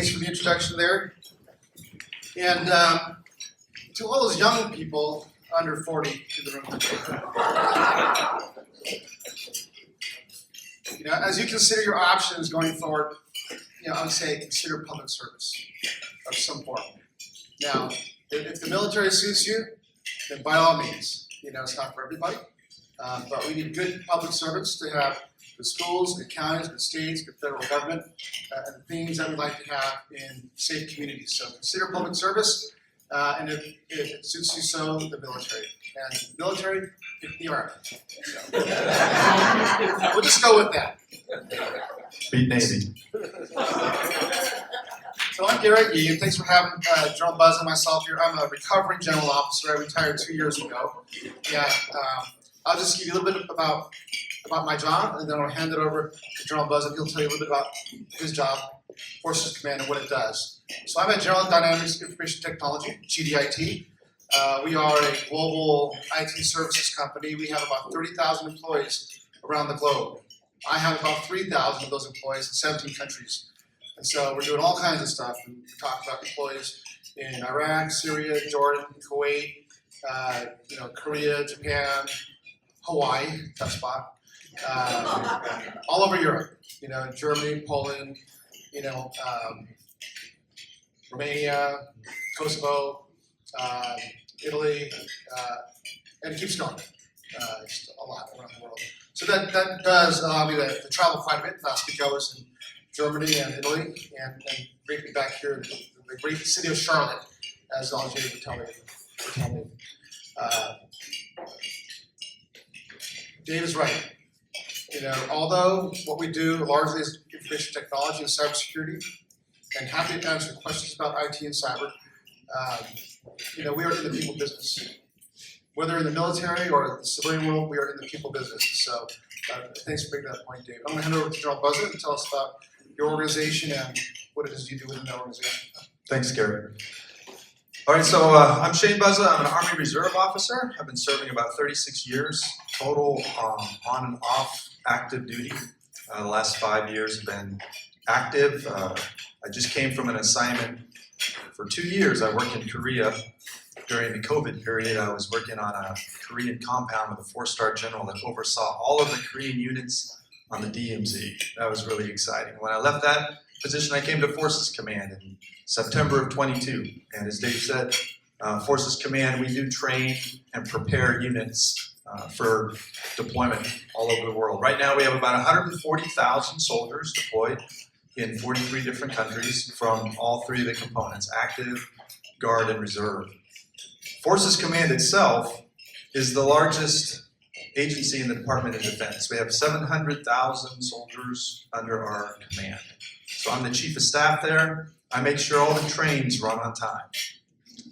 thanks for the introduction there. And to all those young people under 40 in the room today, as you consider your options going forward, I would say consider public service of some form. Now, if the military suits you, then by all means, it's not for everybody, but we need good public servants to have good schools, good counties, good states, good federal government, and the things that we'd like to have in safe communities. So consider public service, and if it suits you so, the military. And military, pick the Army. So, we'll just go with that. Beat Navy. So I'm Garrett Yee, and thanks for having General Buzza and myself here. I'm a recovering general officer. I retired 2 years ago. Yeah, I'll just give you a little bit about my job, and then I'll hand it over to General Buzza. He'll tell you a little bit about his job, Forces Command, and what it does. So I'm at General Dynamics Information Technology, GDIT. We are a global IT services company. We have about 30,000 employees around the globe. I have about 3,000 of those employees in 17 countries. And so we're doing all kinds of stuff. And we talk about employees in Iraq, Syria, Jordan, Kuwait, Korea, Japan, Hawaii, tough spot, all over Europe. Germany, Poland, Romania, Kosovo, Italy, and it keeps going. Just a lot around the world. So that does allow me to travel quite a bit. Last week I was in Germany and Italy, and briefly back here in the great city of Charlotte, as Alger would tell me. Dave is right. Although what we do largely is information technology and cybersecurity, and happy to answer questions about IT and cyber, we are in the people business. Whether in the military or the civilian world, we are in the people business. So thanks for making that point, Dave. I'm going to hand it over to General Buzza to tell us about your organization and what it is you do within that organization. Thanks, Gary. All right, so I'm Shane Buzza. I'm an Army Reserve officer. I've been serving about 36 years total on and off active duty. The last 5 years have been active. I just came from an assignment for 2 years. I worked in Korea. During the COVID period, I was working on a Korean compound with a 4-star general that oversaw all of the Korean units on the DMZ. That was really exciting. When I left that position, I came to Forces Command in September of 22. And as Dave said, Forces Command, we do train and prepare units for deployment all over the world. Right now, we have about 140,000 soldiers deployed in 43 different countries from all three of the components, active, guard, and reserve. Forces Command itself is the largest agency in the Department of Defense. We have 700,000 soldiers under our command. So I'm the chief of staff there. I make sure all the trains run on time.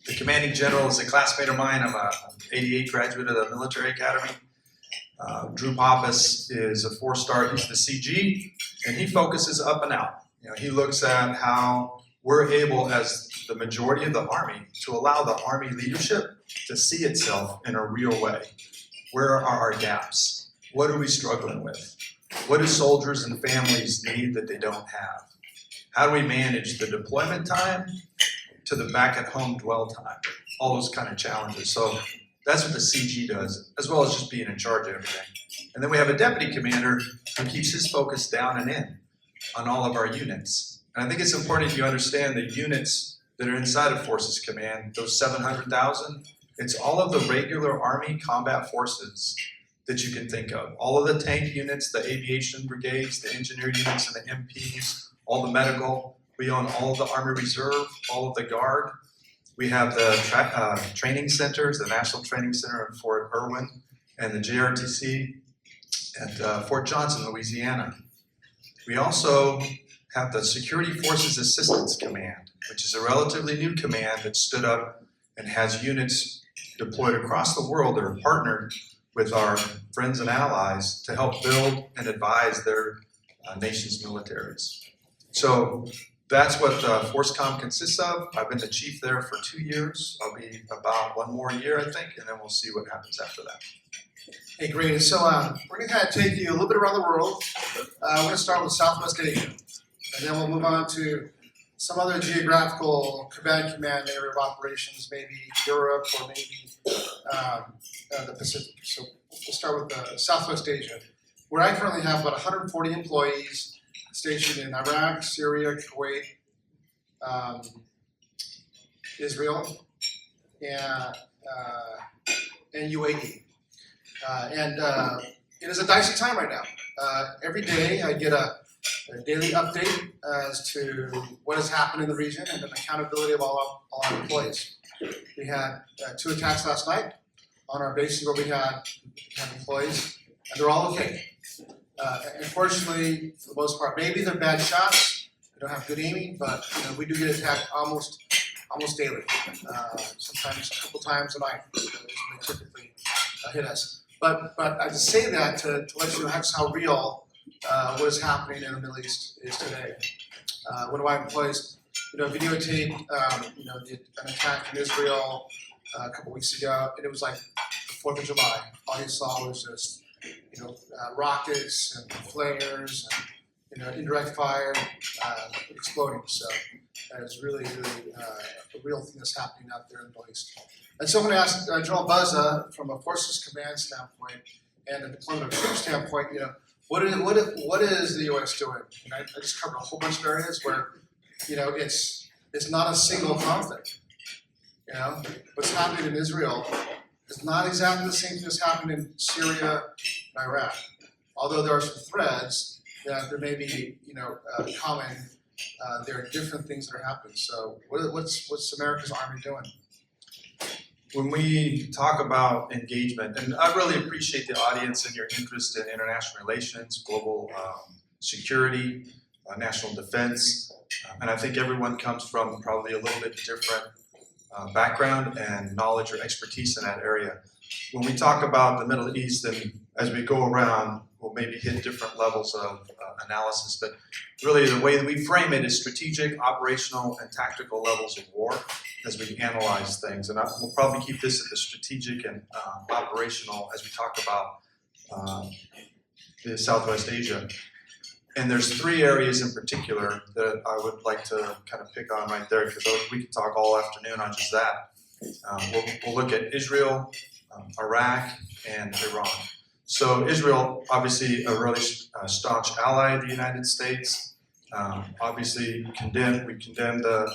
The commanding general is a classmate of mine. I'm an 88 graduate of the military academy. Drew Pappas is a 4-star, he's the CG, and he focuses up and out. He looks at how we're able, as the majority of the Army, to allow the Army leadership to see itself in a real way. Where are our gaps? What are we struggling with? What do soldiers and families need that they don't have? How do we manage the deployment time to the back at home dwell time? All those kind of challenges. So that's what the CG does, as well as just being in charge of everything. And then we have a deputy commander who keeps his focus down and in on all of our units. And I think it's important you understand the units that are inside of Forces Command, those 700,000, it's all of the regular Army combat forces that you can think of. All of the tank units, the aviation brigades, the engineer units, and the MPs, all the medical. We own all of the Army Reserve, all of the Guard. We have the training centers, the National Training Center in Fort Irwin, and the JRTC at Fort Johnson, Louisiana. We also have the Security Forces Assistance Command, which is a relatively new command that stood up and has units deployed across the world that are partnered with our friends and allies to help build and advise their nation's militaries. So that's what ForceCom consists of. I've been the chief there for 2 years. I'll be about 1 more year, I think, and then we'll see what happens after that. Hey, great. So we're going to kind of take you a little bit around the world. We're going to start with Southwest Asia, and then we'll move on to some other geographical command area of operations, maybe Europe or maybe the Pacific. So we'll start with Southwest Asia, where I currently have about 140 employees stationed in Iraq, Syria, Kuwait, Israel, and UAE. It is a dicey time right now. Every day I get a daily update as to what has happened in the region and an accountability of all our employees. We had 2 attacks last night on our bases where we had employees, and they're all okay. Unfortunately, for the most part, maybe they're bad shots. They don't have good aiming, but we do get attacked almost daily. Sometimes a couple times a night. They typically hit us. But I just say that to let you know how real what is happening in the Middle East is today. One of my employees, videotaped, an attack in Israel a couple weeks ago, and it was like the 4th of July. All you saw was just, rockets and flares and, indirect fire exploding. So that is really a real thing that's happening out there in the Middle East. And so I'm going to ask General Buzza, from a Forces Command standpoint and a deployment of troops standpoint, what is the U.S. doing? I just covered a whole bunch of areas where, it's not a single conflict. What's happening in Israel is not exactly the same thing that's happening in Syria and Iraq. Although there are some threads that there may be, common, there are different things that are happening. So what's America's Army doing? When we talk about engagement, and I really appreciate the audience and your interest in international relations, global security, national defense, and I think everyone comes from probably a little bit different background and knowledge or expertise in that area. When we talk about the Middle East, and as we go around, we'll maybe hit different levels of analysis, but really the way that we frame it is strategic, operational, and tactical levels of war as we analyze things. And we'll probably keep this at the strategic and operational as we talk about the Southwest Asia. And there's 3 areas in particular that I would like to kind of pick on right there, because we can talk all afternoon on just that. We'll look at Israel, Iraq, and Iran. So Israel, obviously a really staunch ally of the United States. Obviously, we condemn the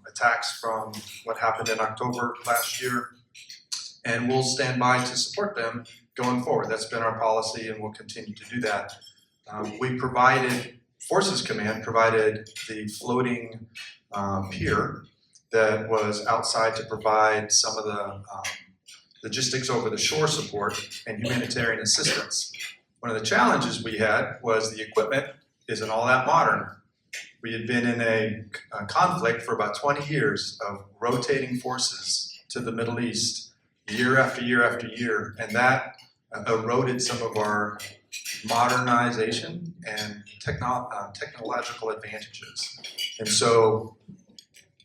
attacks from what happened in October last year, and we'll stand by to support them going forward. That's been our policy, and we'll continue to do that. Forces Command provided the floating pier that was outside to provide some of the logistics over the shore support and humanitarian assistance. One of the challenges we had was the equipment isn't all that modern. We had been in a conflict for about 20 years of rotating forces to the Middle East year after year after year, and that eroded some of our modernization and technological advantages. And so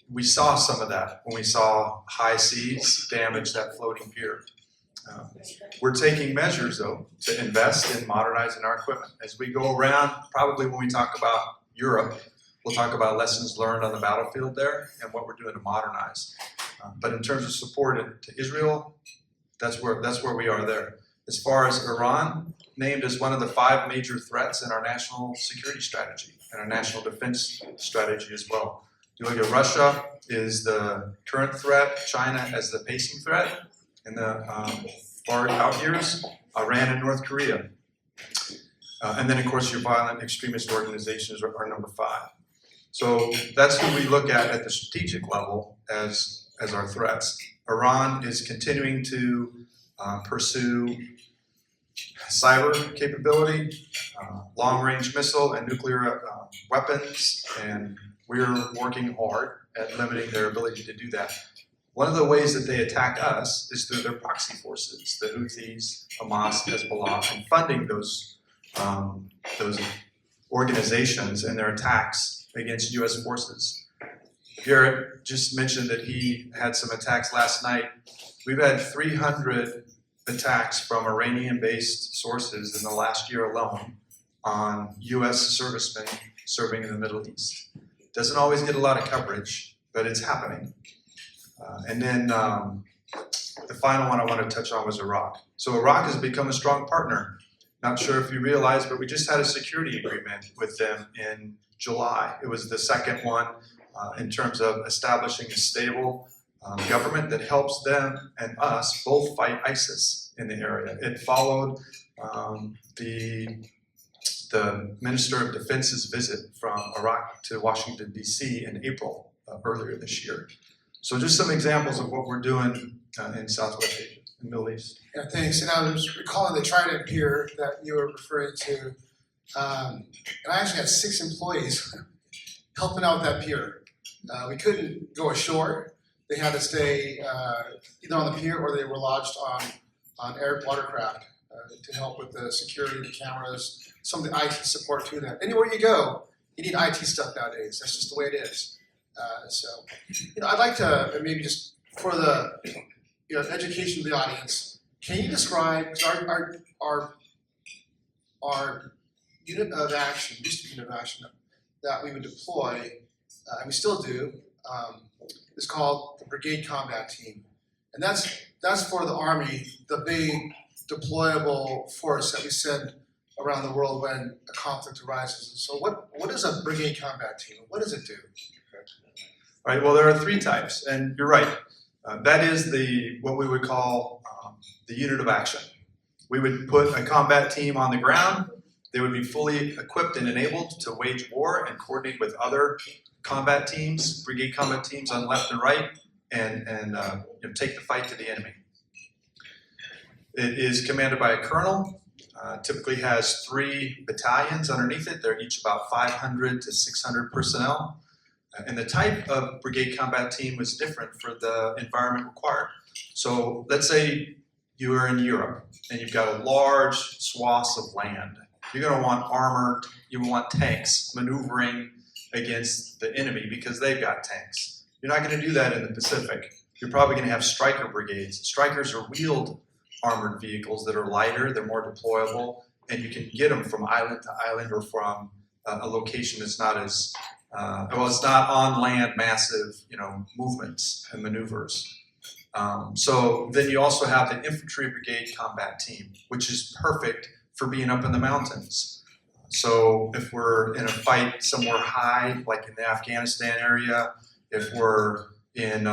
we saw some of that when we saw high seas damage that floating pier. We're taking measures, though, to invest in modernizing our equipment. As we go around, probably when we talk about Europe, we'll talk about lessons learned on the battlefield there and what we're doing to modernize. But in terms of support to Israel, that's where we are there. As far as Iran, named as one of the 5 major threats in our national security strategy and our national defense strategy as well. You look at Russia is the current threat, China as the pacing threat, in the far out years, Iran and North Korea. And then, of course, your violent extremist organizations are number 5. So that's who we look at the strategic level as our threats. Iran is continuing to pursue cyber capability, long-range missile and nuclear weapons, and we're working hard at limiting their ability to do that. One of the ways that they attack us is through their proxy forces, the Houthis, Hamas, Hezbollah, and funding those organizations and their attacks against U.S. forces. Garrett just mentioned that he had some attacks last night. We've had 300 attacks from Iranian-based sources in the last year alone on U.S. servicemen serving in the Middle East. Doesn't always get a lot of coverage, but it's happening. And then the final one I want to touch on was Iraq. So Iraq has become a strong partner. Not sure if you realize, but we just had a security agreement with them in July. It was the second one in terms of establishing a stable government that helps them and us both fight ISIS in the area. It followed the Minister of Defense's visit from Iraq to Washington, D.C. in April earlier this year. So just some examples of what we're doing in Southwest Asia and Middle East. Yeah, thanks. And I was recalling the Trident Pier that you were referring to. And I actually had 6 employees helping out with that pier. We couldn't go ashore. They had to stay either on the pier or they were lodged on air watercraft to help with the security, the cameras, some of the IT support to that. Anywhere you go, you need IT stuff nowadays. That's just the way it is. So, I'd like to maybe just for the education of the audience, can you describe our unit of action, unit of action that we would deploy, and we still do, is called the Brigade Combat Team, and that's for the Army, the big deployable force that we send around the world when a conflict arises. And so, what is a Brigade Combat Team? What does it do? All right. Well, there are 3 types, and you're right. That is what we would call the unit of action. We would put a combat team on the ground. They would be fully equipped and enabled to wage war and coordinate with other combat teams, brigade combat teams on left and right, and take the fight to the enemy. It is commanded by a colonel. Typically has 3 battalions underneath it. They're each about 500 to 600 personnel. And the type of brigade combat team was different for the environment required. So let's say you are in Europe and you've got a large swath of land. You're going to want armor, you want tanks maneuvering against the enemy because they've got tanks. You're not going to do that in the Pacific. You're probably going to have striker brigades. Strikers are wheeled armored vehicles that are lighter, they're more deployable, and you can get them from island to island or from a location that's not as it's not on land massive, movements and maneuvers. So then you also have the infantry brigade combat team, which is perfect for being up in the mountains. So if we're in a fight somewhere high, like in the Afghanistan area, if we're in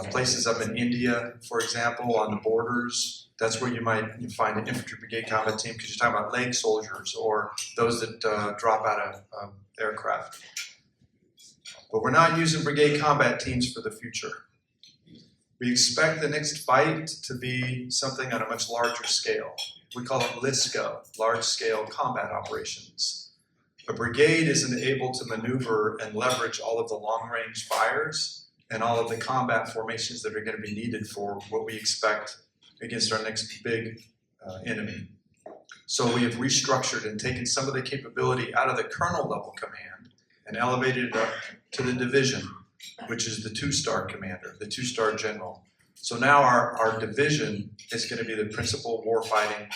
places up in India, for example, on the borders, that's where you might find an infantry brigade combat team because you're talking about leg soldiers or those that drop out of aircraft. But we're not using brigade combat teams for the future. We expect the next fight to be something on a much larger scale. We call it LSCO, large-scale combat operations. A brigade isn't able to maneuver and leverage all of the long-range fires and all of the combat formations that are going to be needed for what we expect against our next big enemy. So we have restructured and taken some of the capability out of the colonel level command and elevated it up to the division, which is the 2-star commander, the 2-star general. So now our division is going to be the principal warfighting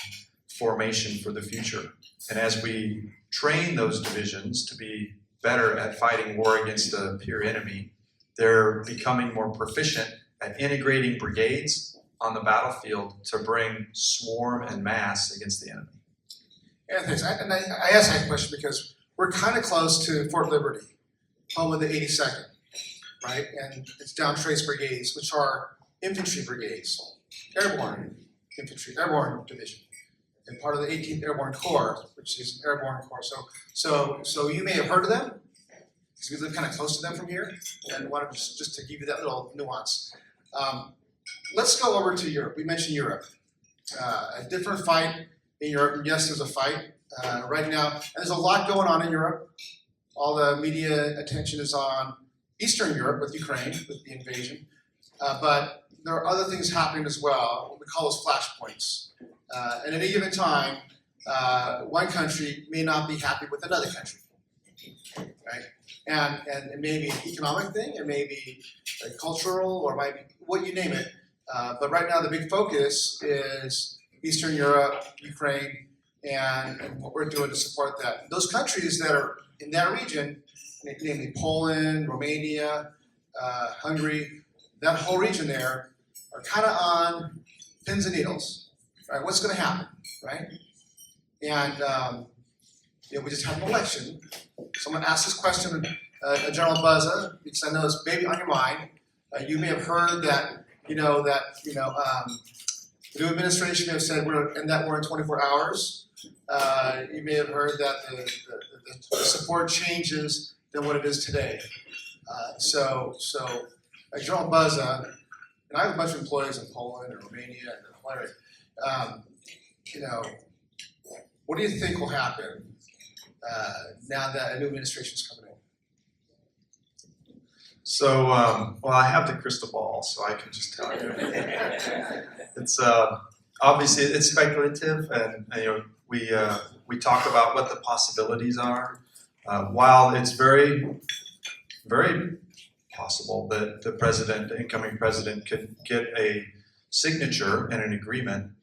formation for the future. And as we train those divisions to be better at fighting war against a peer enemy, they're becoming more proficient at integrating brigades on the battlefield to bring swarm and mass against the enemy. Yeah, thanks. I asked that question because we're kind of close to Fort Liberty, home of the 82nd, right? And it's down trace brigades, which are infantry brigades, airborne infantry, airborne division, and part of the 18th Airborne Corps, which is an airborne corps. So you may have heard of them, because we live kind of close to them from here, and wanted just to give you that little nuance. Let's go over to Europe. We mentioned Europe. A different fight in Europe. Yes, there's a fight right now, and there's a lot going on in Europe. All the media attention is on Eastern Europe with Ukraine, with the invasion. But there are other things happening as well, what we call those flashpoints. And at any given time, one country may not be happy with another country, right? And it may be an economic thing, it may be a cultural, or it might be what you name it. But right now the big focus is Eastern Europe, Ukraine, and what we're doing to support that. Those countries that are in that region namely Poland, Romania, Hungary, that whole region there are kind of on pins and needles, right? What's going to happen, right? And we just had an election. Someone asked this question, General Buzza, because I know it's maybe on your mind. You may have heard that, the new administration may have said we're in 24 hours. You may have heard that the support changes than what it is today. So General Buzza, and I have a bunch of employees in Poland and Romania and Hungary. What do you think will happen now that a new administration is coming in? So, I have the crystal ball, so I can just tell you. It's obviously it's speculative, and we talk about what the possibilities are. While it's very, very possible that the incoming president, could get a signature and an agreement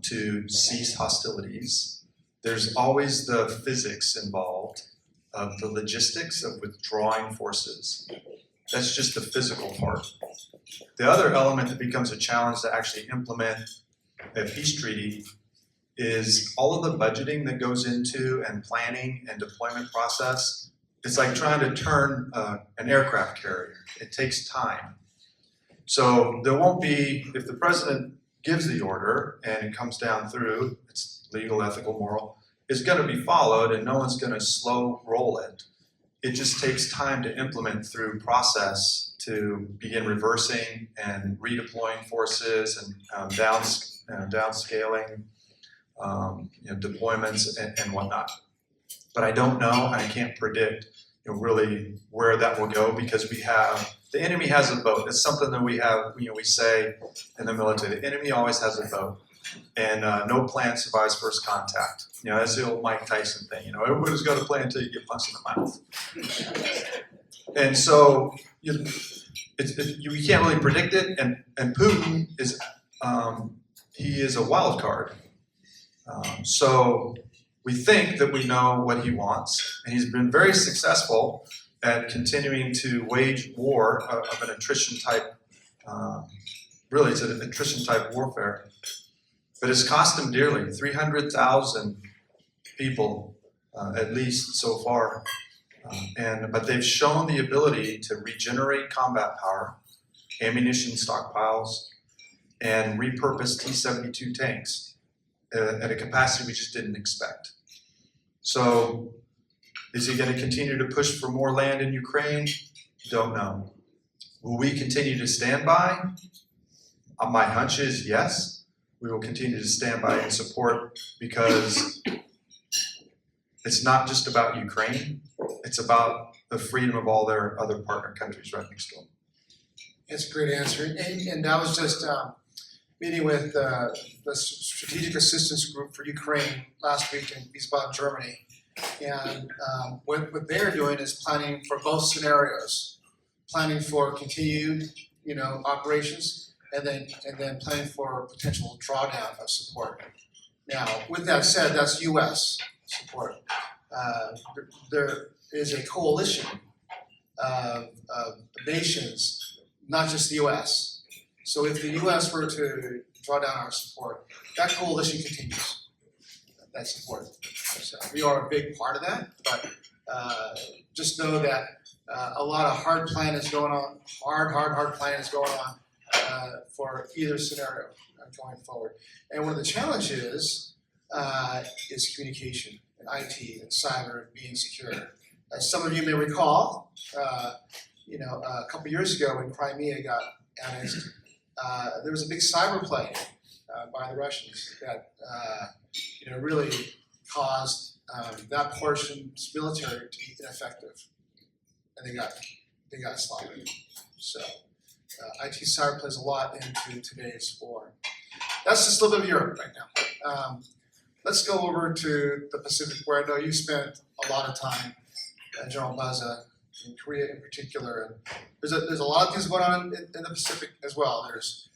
to cease hostilities, there's always the physics involved of the logistics of withdrawing forces. That's just the physical part. The other element that becomes a challenge to actually implement a peace treaty is all of the budgeting that goes into and planning and deployment process. It's like trying to turn an aircraft carrier. It takes time. So there won't be, if the president gives the order and it comes down through, it's legal, ethical, moral, it's going to be followed and no one's going to slow roll it. It just takes time to implement through process to begin reversing and redeploying forces and downscaling deployments and whatnot. But I don't know, and I can't predict really where that will go, because the enemy has a boat. It's something that we have, we say in the military, the enemy always has a boat, and no plan survives first contact. That's the old Mike Tyson thing. Everybody's got a plan until you get punched in the mouth. And so you can't really predict it. And Putin is he is a wild card. So we think that we know what he wants, and he's been very successful at continuing to wage war of an attrition type. Really, it's an attrition type warfare. But it's cost him dearly, 300,000 people at least so far. But they've shown the ability to regenerate combat power, ammunition stockpiles, and repurpose T-72 tanks at a capacity we just didn't expect. So is he going to continue to push for more land in Ukraine? Don't know. Will we continue to stand by? My hunch is yes. We will continue to stand by and support, because it's not just about Ukraine. It's about the freedom of all their other partner countries right next to them. That's a great answer. And I was just meeting with the Strategic Assistance Group for Ukraine last week in Wiesbaden, Germany. And what they're doing is planning for both scenarios, planning for continued, operations, and then planning for potential drawdown of support. Now, with that said, that's U.S. support. There is a coalition of nations, not just the U.S. So if the U.S. were to draw down our support, that coalition continues, that support. So we are a big part of that, but just know that a lot of hard planning is going on, hard planning is going on for either scenario going forward. And one of the challenges is communication and IT and cyber and being secure. As some of you may recall, a couple years ago when Crimea got annexed, there was a big cyber play by the Russians that really caused that portion's military to be ineffective, and they got slaughtered. So IT cyber plays a lot into today's war. That's just a little bit of Europe right now. Let's go over to the Pacific, where I know you spent a lot of time, General Buzza, in Korea in particular. And there's a lot of things going on in the Pacific as well. There's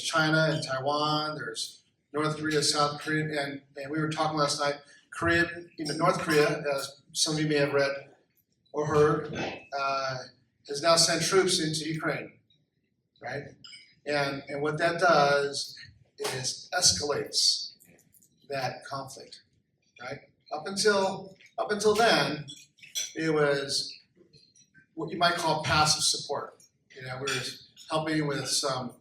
China and Taiwan. There's North Korea, South Korea, and we were talking last night. North Korea, as some of you may have read, or heard, has now sent troops into Ukraine, right? And what that does is escalates that conflict, right? Up until then, it was what you might call passive support. You know, we were helping with some,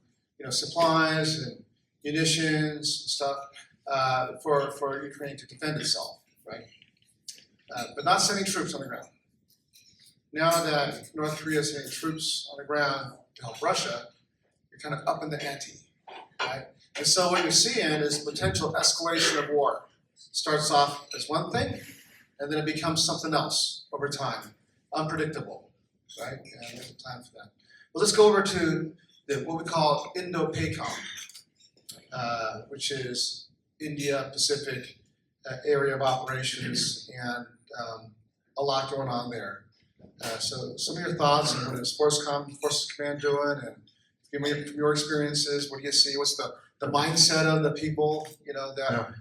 supplies and munitions and stuff for Ukraine to defend itself, right? But not sending troops on the ground. Now that North Korea is sending troops on the ground to help Russia, you're kind of up in the ante, right? And so what you're seeing is potential escalation of war. Starts off as one thing, and then it becomes something else over time, unpredictable, right? And there's time for that. Well, let's go over to what we call Indo-PACOM, which is India Pacific area of operations, and a lot going on there. So some of your thoughts on what is Forces Command doing, and from your experiences, what do you see? What's the mindset of the people, that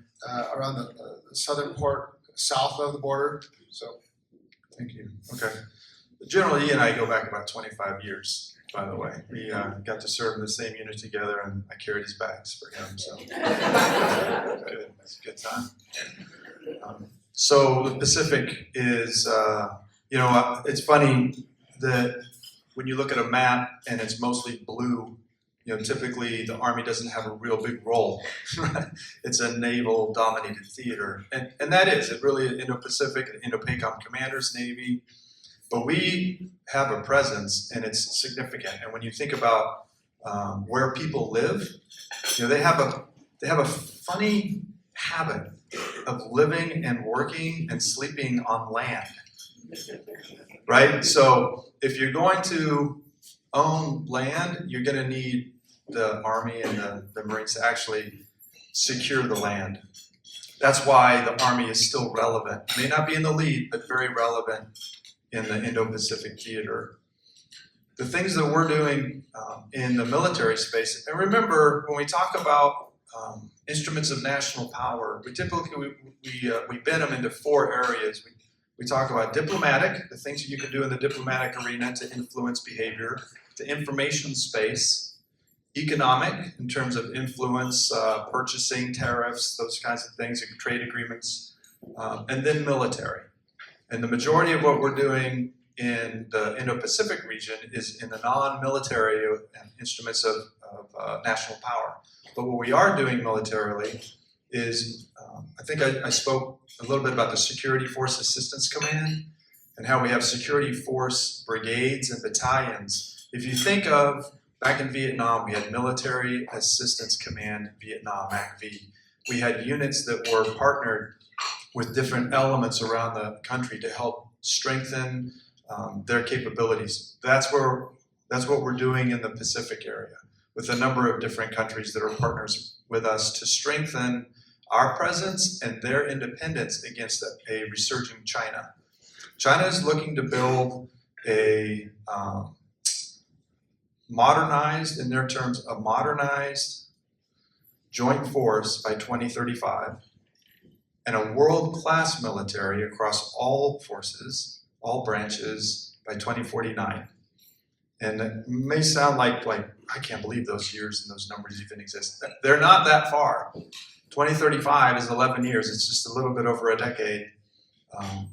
around the southern port, south of the border? So, thank you. Okay. General Yee and I go back about 25 years, by the way. We got to serve in the same unit together, and I carried his bags for him, so good. It's a good time. So the Pacific is, it's funny that when you look at a map and it's mostly blue, typically the Army doesn't have a real big role, right? It's a naval-dominated theater, and that is, it really, Indo-Pacific, Indo-PACOM commanders, Navy, but we have a presence, and it's significant. And when you think about where people live, they have a funny habit of living and working and sleeping on land, right? So if you're going to own land, you're going to need the Army and the Marines to actually secure the land. That's why the Army is still relevant. It may not be in the lead, but very relevant in the Indo-Pacific theater. The things that we're doing in the military space, and remember, when we talk about instruments of national power, we typically we bend them into 4 areas. We talk about diplomatic, the things that you can do in the diplomatic arena to influence behavior, the information space, economic, in terms of influence, purchasing, tariffs, those kinds of things, trade agreements, and then military. And the majority of what we're doing in the Indo-Pacific region is in the non-military instruments of national power. But what we are doing militarily is, I think I spoke a little bit about the Security Force Assistance Command and how we have security force brigades and battalions. If you think of, back in Vietnam, we had Military Assistance Command Vietnam, MACV. We had units that were partnered with different elements around the country to help strengthen their capabilities. That's what we're doing in the Pacific area, with a number of different countries that are partners with us to strengthen our presence and their independence against a resurging China. China is looking to build a modernized, in their terms, a modernized joint force by 2035, and a world-class military across all forces, all branches, by 2049. And it may sound like I can't believe those years and those numbers even exist. They're not that far. 2035 is 11 years. It's just a little bit over a decade.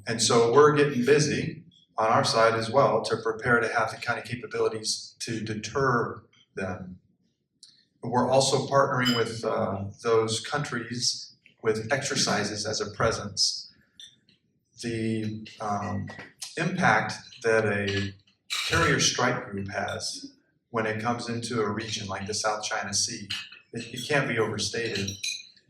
And so we're getting busy on our side as well to prepare to have the kind of capabilities to deter them. And we're also partnering with those countries with exercises as a presence. The impact that a carrier strike group has when it comes into a region like the South China Sea, it can't be overstated.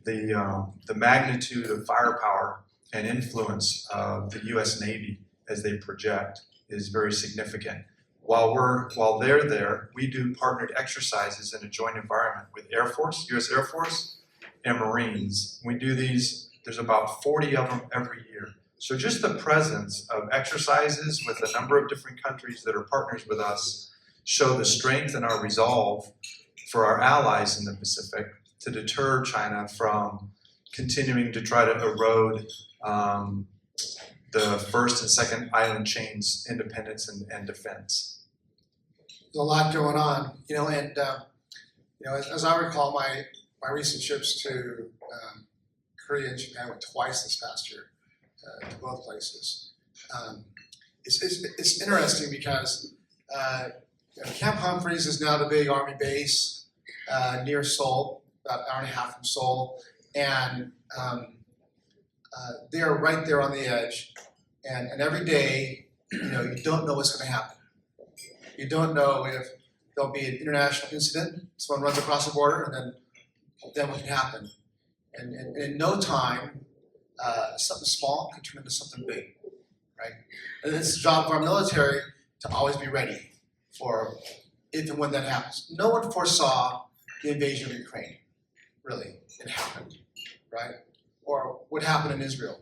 The magnitude of firepower and influence of the U.S. Navy as they project is very significant. While they're there, we do partnered exercises in a joint environment with Air Force, U.S. Air Force, and Marines. We do these, there's about 40 of them every year. So just the presence of exercises with a number of different countries that are partners with us show the strength and our resolve for our allies in the Pacific to deter China from continuing to try to erode the first and second island chains, independence and defense. There's a lot going on, and as I recall, my recent trips to Korea and Japan went twice this past year to both places. It's interesting because Camp Humphreys is now the big Army base near Seoul, about an hour and a half from Seoul, and they are right there on the edge. And every day, you don't know what's going to happen. You don't know if there'll be an international incident, someone runs across the border, and then what can happen. And in no time, something small can turn into something big, right? And it's the job of our military to always be ready for if and when that happens. No one foresaw the invasion of Ukraine, really. It happened, right? Or what happened in Israel.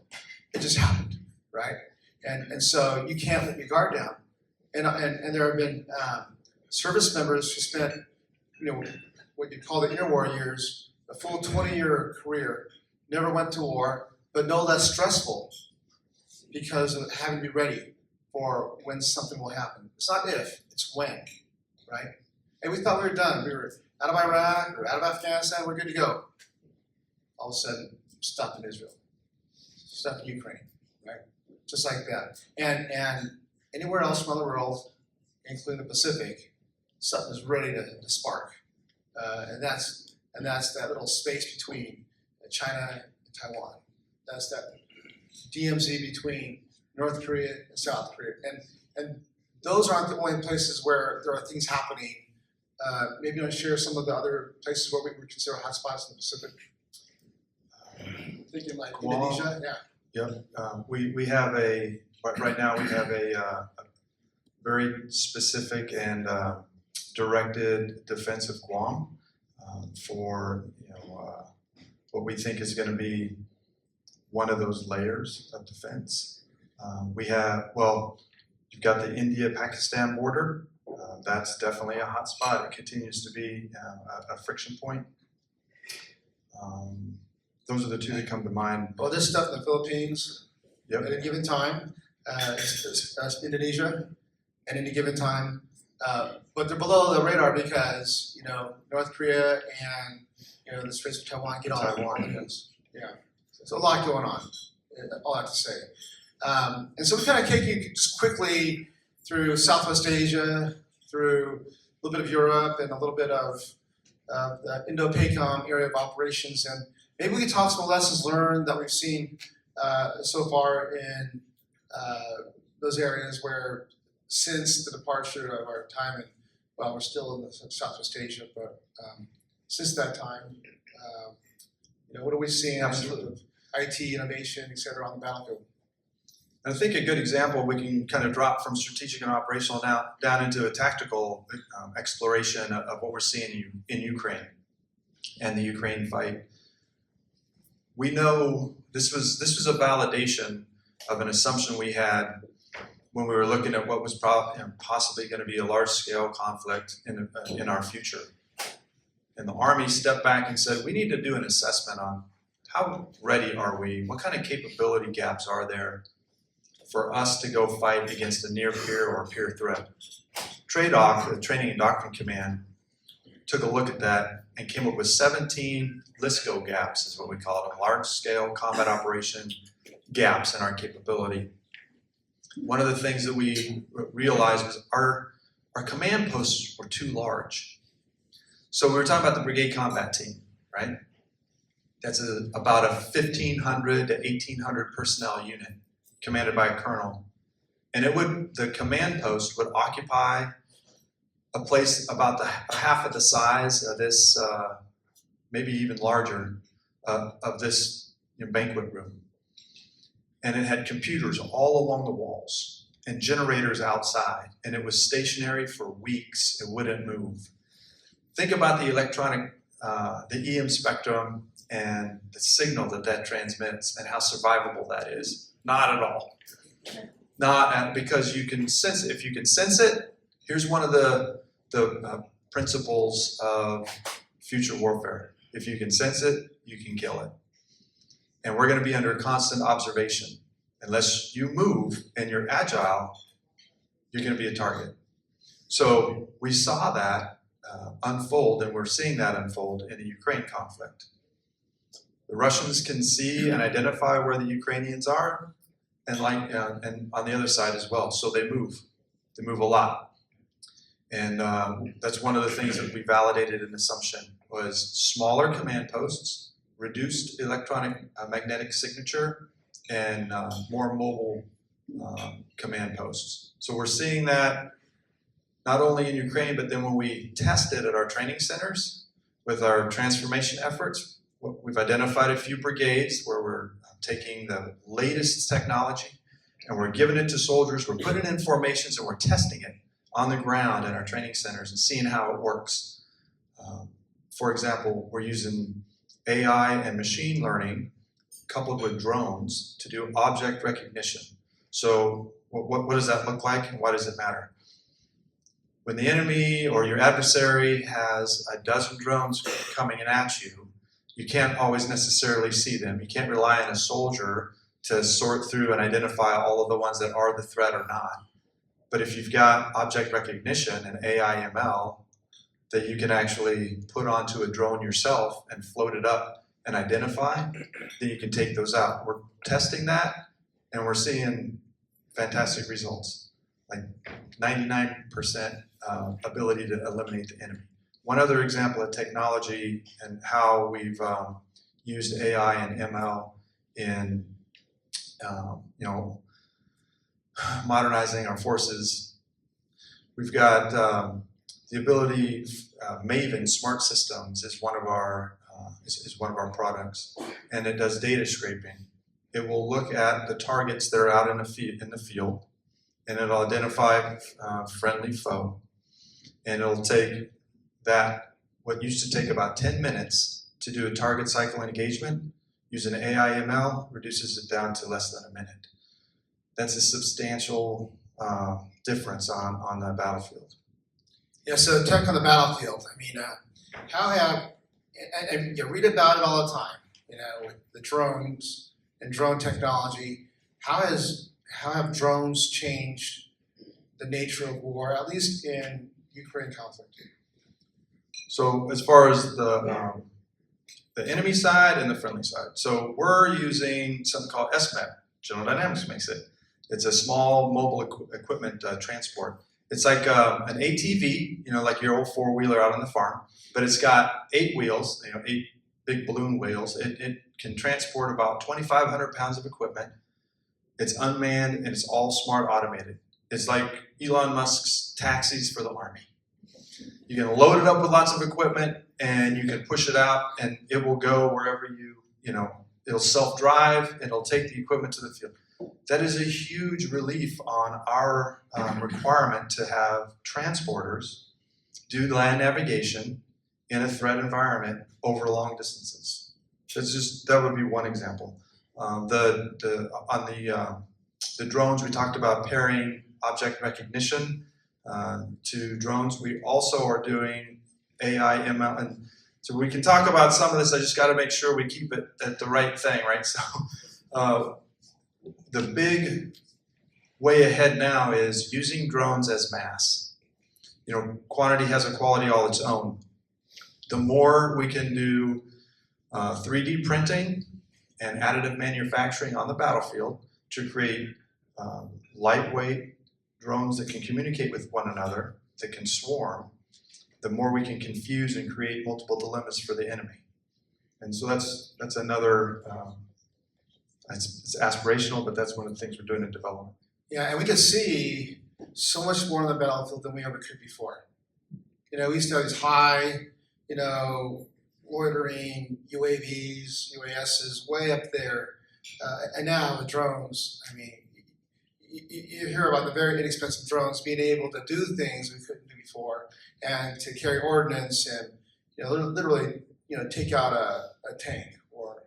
It just happened, right? And so you can't let your guard down. And there have been service members who spent, what you call the interwar years, a full 20-year career, never went to war, but no less stressful because of having to be ready for when something will happen. It's not if, it's when, right? And we thought we were done. We were out of Iraq or out of Afghanistan, we're good to go. All of a sudden, stuck in Israel, stuck in Ukraine, right? Just like that. And anywhere else around the world, including the Pacific, something's ready to spark. And that's that little space between China and Taiwan. That's that DMZ between North Korea and South Korea. And those aren't the only places where there are things happening. Maybe you want to share some of the other places where we would consider hotspots in the Pacific. Thinking like Guam. Indonesia, yeah. Yep. We have right now we have a very specific and directed defense of Guam for what we think is going to be one of those layers of defense. You've got the India-Pakistan border. That's definitely a hot spot. It continues to be a friction point. Those are the two that come to mind. Well, this stuff in the Philippines, Yep. at any given time, Indonesia, at any given time, but they're below the radar because North Korea and the Straits of Taiwan get on because yeah, so a lot going on. All I have to say, and so we kind of take you just quickly through Southwest Asia, through a little bit of Europe, and a little bit of the Indo-PACOM area of operations, and maybe we can talk some lessons learned that we've seen so far in those areas where, since the departure of our time we're still in the Southwest Asia, but since that time, what are we seeing in terms of IT, innovation, et cetera, on the battlefield? I think a good example, we can kind of drop from strategic and operational now down into a tactical exploration of what we're seeing in Ukraine and the Ukraine fight. We know this was a validation of an assumption we had when we were looking at what was possibly going to be a large-scale conflict in our future. And the Army stepped back and said, we need to do an assessment on how ready are we, what kind of capability gaps are there for us to go fight against a near-peer or peer threat. TRADOC, the Training and Doctrine Command, took a look at that and came up with 17 LSCO gaps, is what we call them, large-scale combat operation gaps in our capability. One of the things that we realized was our command posts were too large. So we were talking about the brigade combat team, right? That's about a 1,500 to 1,800 personnel unit commanded by a colonel. And the command post would occupy a place about half of the size of this, maybe even larger, of this banquet room. And it had computers all along the walls and generators outside. And it was stationary for weeks. It wouldn't move. Think about the electronic, the EM spectrum and the signal that transmits and how survivable that is. Not at all. Because you can sense it. If you can sense it, here's one of the principles of future warfare. If you can sense it, you can kill it. And we're going to be under constant observation. Unless you move and you're agile, you're going to be a target. So we saw that unfold, and we're seeing that unfold in the Ukraine conflict. The Russians can see and identify where the Ukrainians are, and and on the other side as well. So they move. They move a lot, and that's one of the things that we validated in assumption was smaller command posts, reduced electronic magnetic signature, and more mobile command posts. So we're seeing that not only in Ukraine, but then when we tested at our training centers with our transformation efforts, we've identified a few brigades where we're taking the latest technology and we're giving it to soldiers, we're putting it in formations and we're testing it on the ground in our training centers and seeing how it works. For example, we're using AI and machine learning coupled with drones to do object recognition. So what does that look like and why does it matter? When the enemy or your adversary has a dozen drones coming in at you, you can't always necessarily see them. You can't rely on a soldier to sort through and identify all of the ones that are the threat or not. But if you've got object recognition and AI ML that you can actually put onto a drone yourself and float it up and identify, then you can take those out. We're testing that and we're seeing fantastic results, like 99% ability to eliminate the enemy. One other example of technology and how we've used AI and ML in modernizing our forces. We've got the ability. Maven Smart Systems is one of our products, and it does data scraping. It will look at the targets that are out in the field, and it'll identify friendly foe, and it'll take that what used to take about 10 minutes to do a target cycle engagement. Using AI ML reduces it down to less than a minute. That's a substantial difference on the battlefield. Yeah, so tech on the battlefield. I mean, and you read about it all the time, with the drones and drone technology. How have drones changed the nature of war, at least in Ukraine conflict? So as far as the enemy side and the friendly side. So we're using something called SMEP. General Dynamics makes it. It's a small mobile equipment transport. It's like an ATV, like your old four-wheeler out on the farm, but it's got 8 wheels, 8 big balloon wheels. It can transport about 2,500 pounds of equipment. It's unmanned and it's all smart automated. It's like Elon Musk's taxis for the Army. You can load it up with lots of equipment and you can push it out and it will go wherever it'll self-drive, it'll take the equipment to the field. That is a huge relief on our requirement to have transporters do land navigation in a threat environment over long distances. That would be one example. On the drones, we talked about pairing object recognition to drones. We also are doing AI, ML, and so we can talk about some of this. I just got to make sure we keep it at the right thing, right? So the big way ahead now is using drones as mass. Quantity has a quality all its own. The more we can do 3D printing and additive manufacturing on the battlefield to create lightweight drones that can communicate with one another, that can swarm, the more we can confuse and create multiple dilemmas for the enemy. And so that's another, it's aspirational, but that's one of the things we're doing in development. Yeah, and we can see so much more on the battlefield than we ever could before. We used to have these high, loitering UAVs, UASs way up there, and now the drones. I mean, you hear about the very inexpensive drones being able to do things we couldn't do before, and to carry ordnance and literally take out a tank or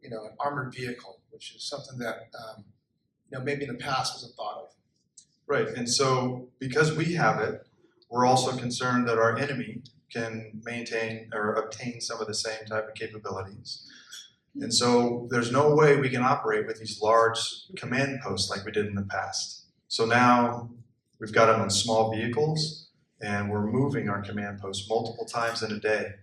an armored vehicle, which is something that maybe in the past wasn't thought of. Right, and so because we have it, we're also concerned that our enemy can maintain or obtain some of the same type of capabilities. And so there's no way we can operate with these large command posts like we did in the past. So now we've got them on small vehicles, and we're moving our command posts multiple times in a day.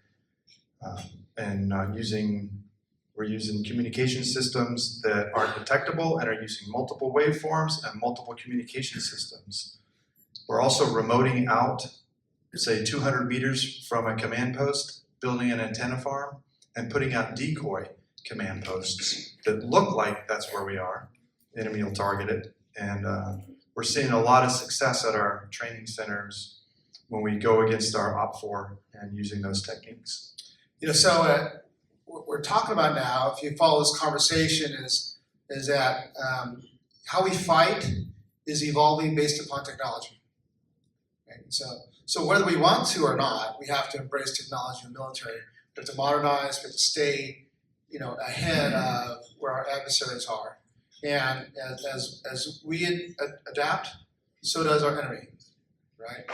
We're using communication systems that are detectable and are using multiple waveforms and multiple communication systems. We're also remoting out, say 200 meters from a command post, building an antenna farm, and putting out decoy command posts that look like that's where we are. The enemy will target it. And we're seeing a lot of success at our training centers when we go against our OPFOR and using those techniques. So what we're talking about now, if you follow this conversation, is that how we fight is evolving based upon technology. Right? So whether we want to or not, we have to embrace technology in the military. We have to modernize. We have to stay, ahead of where our adversaries are. And as we adapt, so does our enemy, right?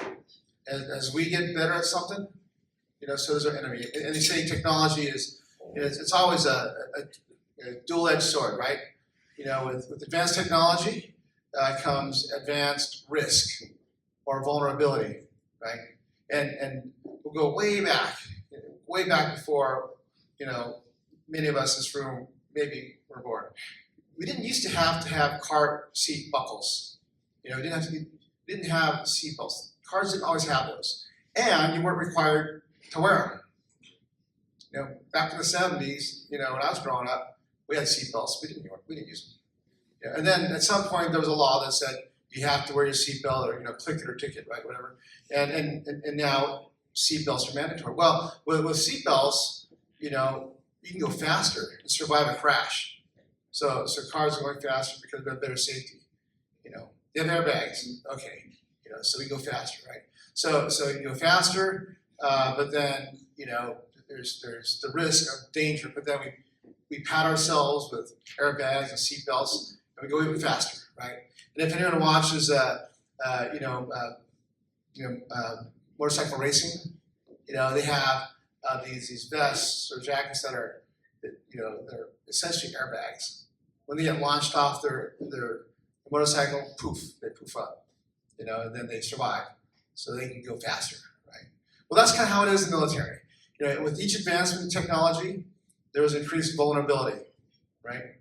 As we get better at something, so does our enemy. And they say technology it's always a dual-edged sword, right? With advanced technology comes advanced risk or vulnerability, right? And we'll go way back before, many of us in this room maybe were born. We didn't used to have car seat buckles. We didn't have seat belts. Cars didn't always have those, and you weren't required to wear them. Back in the 70s, when I was growing up, we had seat belts. We didn't use them. And then at some point there was a law that said you have to wear your seat belt or click it or ticket, right, whatever. And now seat belts are mandatory. Well, with seat belts, you can go faster and survive a crash. So cars are going faster because we have better safety. They have airbags. Okay. So we go faster, right? So you go faster, but then there's the risk of danger. But then we pat ourselves with airbags and seat belts, and we go even faster, right? And if anyone watches motorcycle racing, they have these vests or jackets that are they're essentially airbags. When they get launched off their motorcycle, they poof up, and then they survive, so they can go faster, right? Well, that's kind of how it is in the military. With each advancement in technology, there was increased vulnerability, right?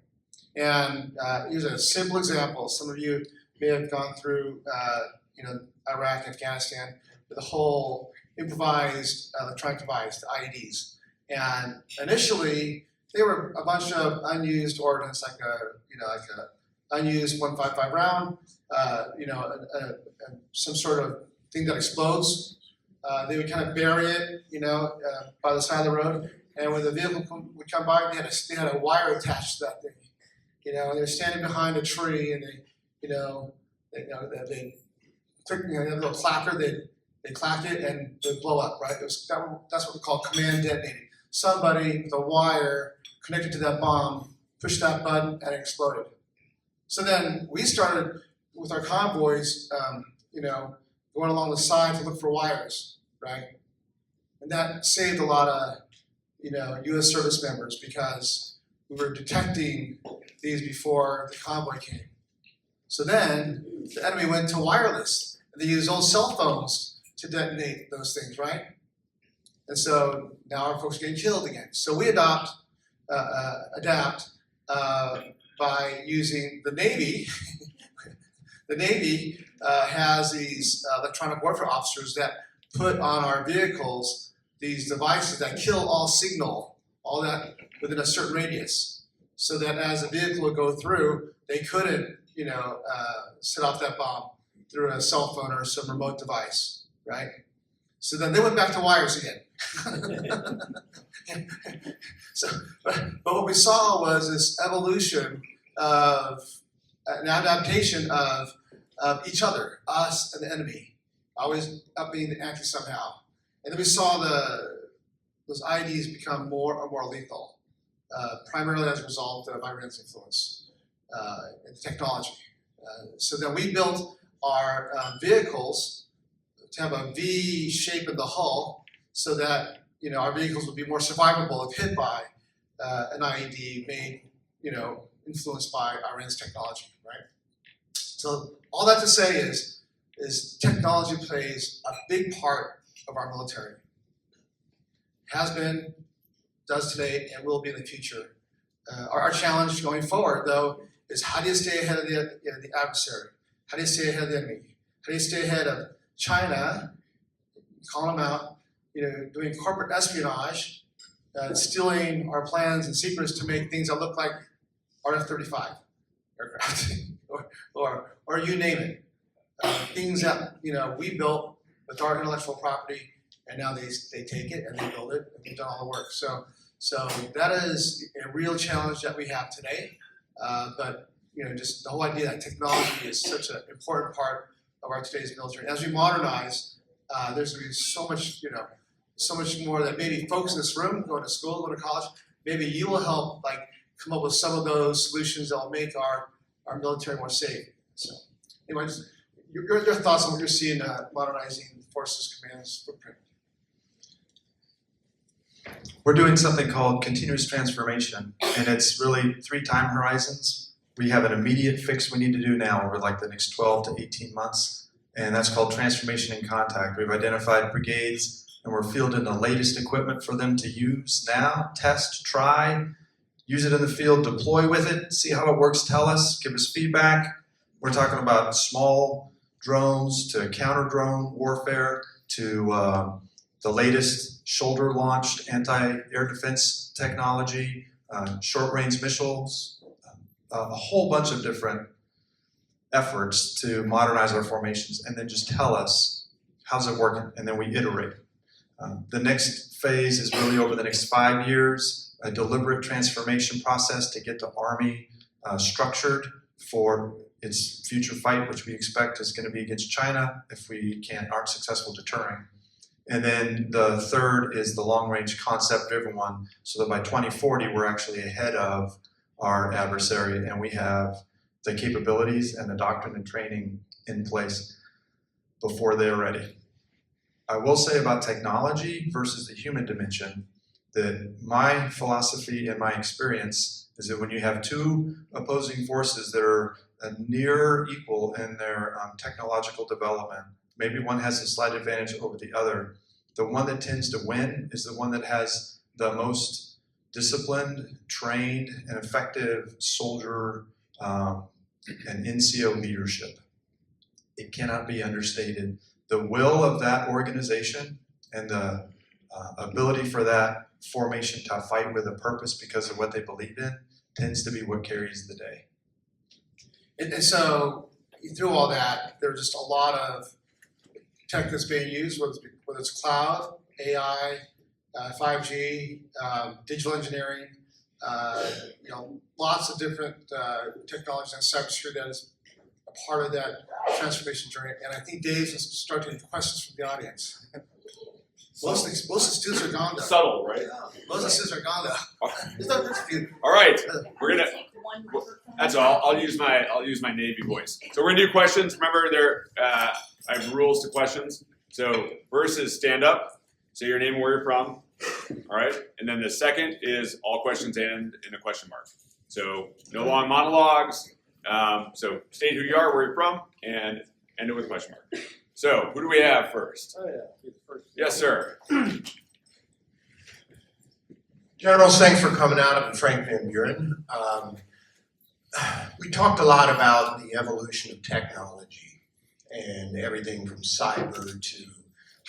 And here's a simple example. Some of you may have gone through, Iraq, Afghanistan, with the whole improvised electronic device, the IEDs. And initially, they were a bunch of unused ordnance, like a unused .155 round, some sort of thing that explodes. They would kind of bury it, by the side of the road. And when the vehicle would come by, they had a wire attached to that thing, and they're standing behind a tree, and they click, they have a little clacker. They clack it, and they blow up, right? That's what we call command detonating. Somebody with a wire connected to that bomb pushed that button, and it exploded. So then we started with our convoys, going along the side to look for wires, right? And that saved a lot of, U.S. service members because we were detecting these before the convoy came. So then the enemy went to wireless. They used old cell phones to detonate those things, right? And so now our folks are getting killed again. So we adapt by using the Navy. The Navy has these electronic warfare officers that put on our vehicles these devices that kill all signal, all that within a certain radius, so that as the vehicle would go through, they couldn't, set off that bomb through a cell phone or some remote device, right? So then they went back to wires again. But what we saw was this evolution of an adaptation of each other, us and the enemy, always up being the anti somehow. And then we saw those IEDs become more and more lethal, primarily as a result of Iran's influence in technology. So then we built our vehicles to have a V shape in the hull, so that our vehicles would be more survivable if hit by an IED made, influenced by Iran's technology, right? So all that to say is technology plays a big part of our military. Has been, does today, and will be in the future. Our challenge going forward, though, is how do you stay ahead of the adversary? How do you stay ahead of the enemy? How do you stay ahead of China, calling them out, doing corporate espionage, stealing our plans and secrets to make things that look like our F-35 aircraft, or you name it. Things that we built with our intellectual property, and now they take it and they build it and they've done all the work. So that is a real challenge that we have today. But just the whole idea that technology is such an important part of our today's military. As we modernize, there's going to be so much more that maybe folks in this room, going to school, going to college, maybe you will help come up with some of those solutions that will make our military more safe. So anyway, just your thoughts on what you're seeing modernizing forces commands footprint. We're doing something called continuous transformation, and it's really 3 time horizons. We have an immediate fix we need to do now over the next 12 to 18 months, and that's called transformation in contact. We've identified brigades, and we're fielding the latest equipment for them to use now, test, try, use it in the field, deploy with it, see how it works, tell us, give us feedback. We're talking about small drones to counter-drone warfare to the latest shoulder-launched anti-air defense technology, short-range missiles, a whole bunch of different efforts to modernize our formations, and then just tell us, how's it working? And then we iterate. The next phase is really over the next 5 years, a deliberate transformation process to get the Army structured for its future fight, which we expect is going to be against China if we aren't successful deterring. And then the third is the long-range concept-driven one, so that by 2040 we're actually ahead of our adversary and we have the capabilities and the doctrine and training in place before they're ready. I will say about technology versus the human dimension that my philosophy and my experience is that when you have 2 opposing forces that are near equal in their technological development, maybe one has a slight advantage over the other, the one that tends to win is the one that has the most disciplined, trained, and effective soldier and NCO leadership. It cannot be understated. The will of that organization and the ability for that formation to fight with a purpose because of what they believe in tends to be what carries the day. And so through all that, there's just a lot of tech that's being used, whether it's cloud, AI, 5G, digital engineering, lots of different technologies and cybersecurity that is a part of that transformation journey. And I think Dave's going to start taking questions from the audience. Most of the students are gone though. Subtle, right? Most of the students are gone though. There's a few. All right, we're gonna. That's all. I'll use my Navy voice. So we're gonna do questions. Remember, I have rules to questions. So first is stand up. Say your name and where you're from. All right, and then the second is all questions end in a question mark. So no long monologues. So state who you are, where you're from, and end it with a question mark. So who do we have first? Oh yeah, first. Yes, sir. Generals, thanks for coming out. I'm Frank Van Buren. We talked a lot about the evolution of technology and everything from cyber to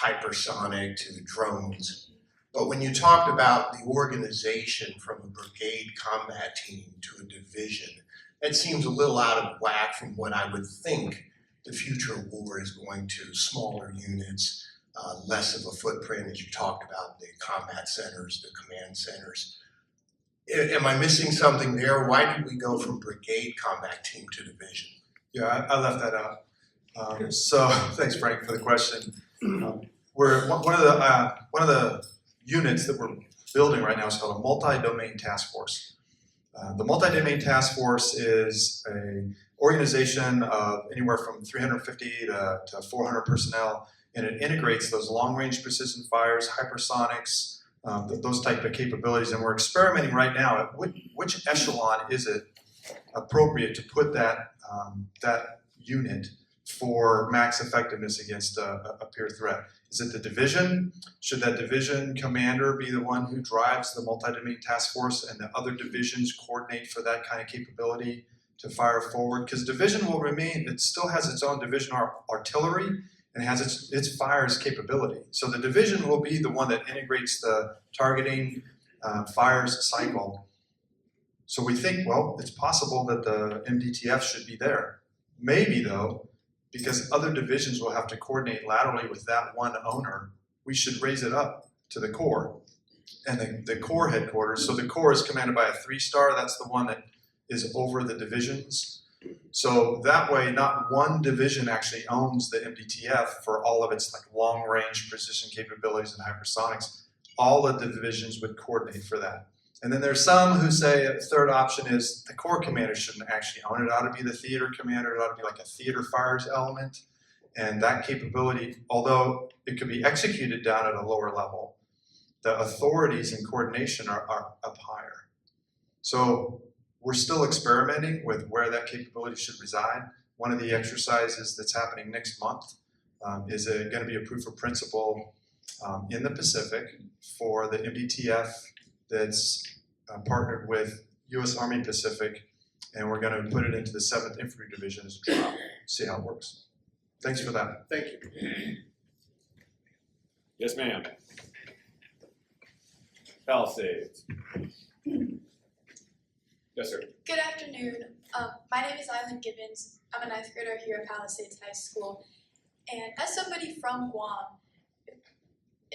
hypersonic to drones. But when you talked about the organization from a brigade combat team to a division, that seems a little out of whack from what I would think the future of war is going to. Smaller units, less of a footprint, as you talked about, the combat centers, the command centers. Am I missing something there? Why did we go from brigade combat team to division? Yeah, I left that out. So thanks, Frank, for the question. We're one of the units that we're building right now is called a multi-domain task force. The multi-domain task force is an organization of anywhere from 350 to 400 personnel, and it integrates those long-range precision fires, hypersonics, those type of capabilities. And we're experimenting right now at which echelon is it appropriate to put that unit for max effectiveness against a peer threat. Is it the division? Should that division commander be the one who drives the multi-domain task force and the other divisions coordinate for that kind of capability to fire forward? Because division will remain, it still has its own division artillery and has its fires capability. So the division will be the one that integrates the targeting fires cycle. So we think, well, it's possible that the MDTF should be there. Maybe though, because other divisions will have to coordinate laterally with that one owner, we should raise it up to the Corps and the Corps headquarters. So the Corps is commanded by a 3-star. That's the one that is over the divisions. So that way, not one division actually owns the MDTF for all of its like long-range precision capabilities and hypersonics. All of the divisions would coordinate for that. And then there's some who say a third option is the Corps commander shouldn't actually own it. It ought to be the theater commander. It ought to be like a theater fires element. And that capability, although it could be executed down at a lower level, the authorities and coordination are up higher. So we're still experimenting with where that capability should reside. One of the exercises that's happening next month is going to be a proof of principle in the Pacific for the MDTF that's partnered with U.S. Army Pacific, and we're going to put it into the 7th Infantry Division as a trial, see how it works. Thanks for that. Thank you. Yes, ma'am. Palisades. Yes, sir. Good afternoon. My name is Island Gibbons. I'm a 9th grader here at Palisades High School. And as somebody from Guam,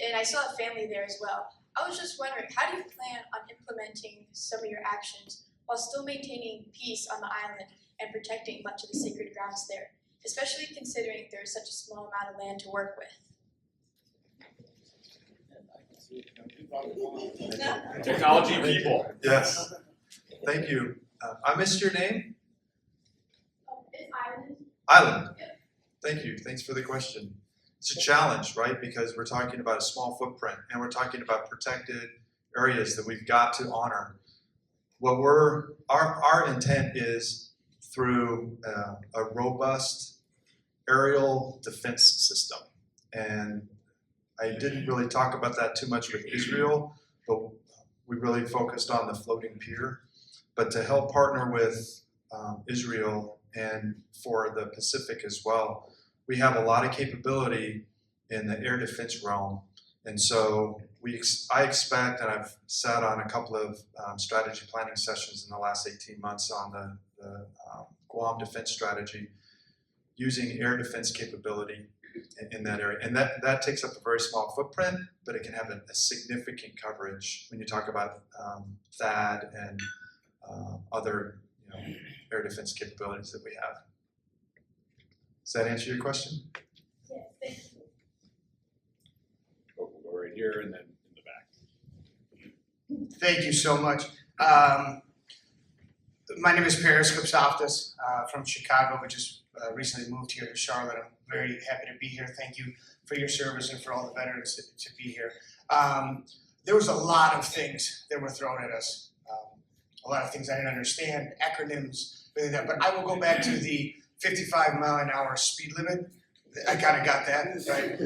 and I still have family there as well, I was just wondering, how do you plan on implementing some of your actions while still maintaining peace on the island and protecting much of the sacred grounds there, especially considering there is such a small amount of land to work with? Technology people. Yes. Thank you. I missed your name? It's Island. Island. Thank you. Thanks for the question. It's a challenge, right? Because we're talking about a small footprint and we're talking about protected areas that we've got to honor. What our intent is through a robust aerial defense system. And I didn't really talk about that too much with Israel, but we really focused on the floating pier. But to help partner with Israel and for the Pacific as well, we have a lot of capability in the air defense realm. And so I expect, and I've sat on a couple of strategy planning sessions in the last 18 months on the Guam defense strategy, using air defense capability in that area. And that takes up a very small footprint, but it can have a significant coverage when you talk about THAAD and other air defense capabilities that we have. Does that answer your question? Yes, thank you. We'll go right here and then in the back. Thank you so much. My name is Paris Kopsoftis from Chicago, but just recently moved here to Charlotte. I'm very happy to be here. Thank you for your service and for all the veterans to be here. There was a lot of things that were thrown at us. A lot of things I didn't understand, acronyms, everything like that. But I will go back to the 55-mile-an-hour speed limit. I kind of got that, right?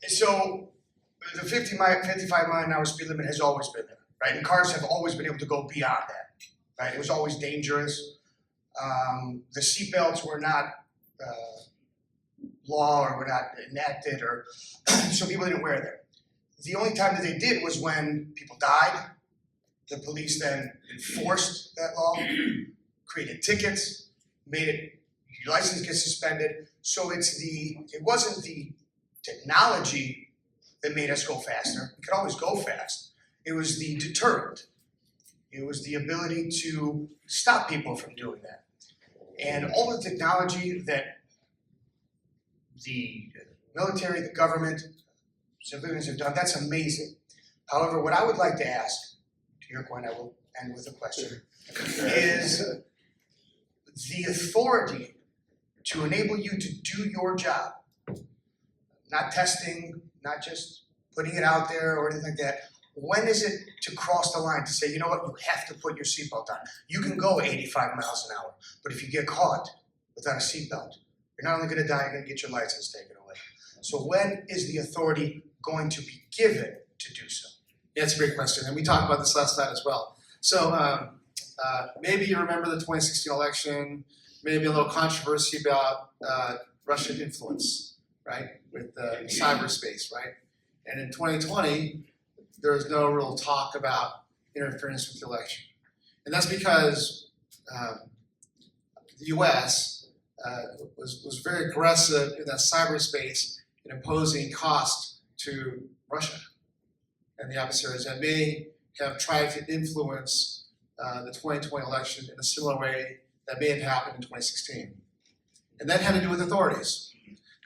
So the 55-mile-an-hour speed limit has always been there, right? And cars have always been able to go beyond that, right? It was always dangerous. The seatbelts were not law or were not enacted, or so people didn't wear them. The only time that they did was when people died. The police then enforced that law, created tickets, made it, your license gets suspended. So it wasn't the technology that made us go faster. We could always go fast. It was the deterrent. It was the ability to stop people from doing that. And all the technology that the military, the government, civilians have done, that's amazing. However, what I would like to ask, to your point, I will end with a question, is the authority to enable you to do your job, not testing, not just putting it out there or anything like that. When is it to cross the line to say, you know what, you have to put your seatbelt on? You can go 85 miles an hour, but if you get caught without a seatbelt, you're not only going to die, you're going to get your license taken away. So when is the authority going to be given to do so? Yeah, it's a great question, and we talked about this last night as well. So maybe you remember the 2016 election, maybe a little controversy about Russian influence, right, with cyberspace, right? And in 2020, there was no real talk about interference with the election. And that's because the US was very aggressive in that cyberspace in imposing cost to Russia and the adversaries that may have tried to influence the 2020 election in a similar way that may have happened in 2016. And that had to do with authorities.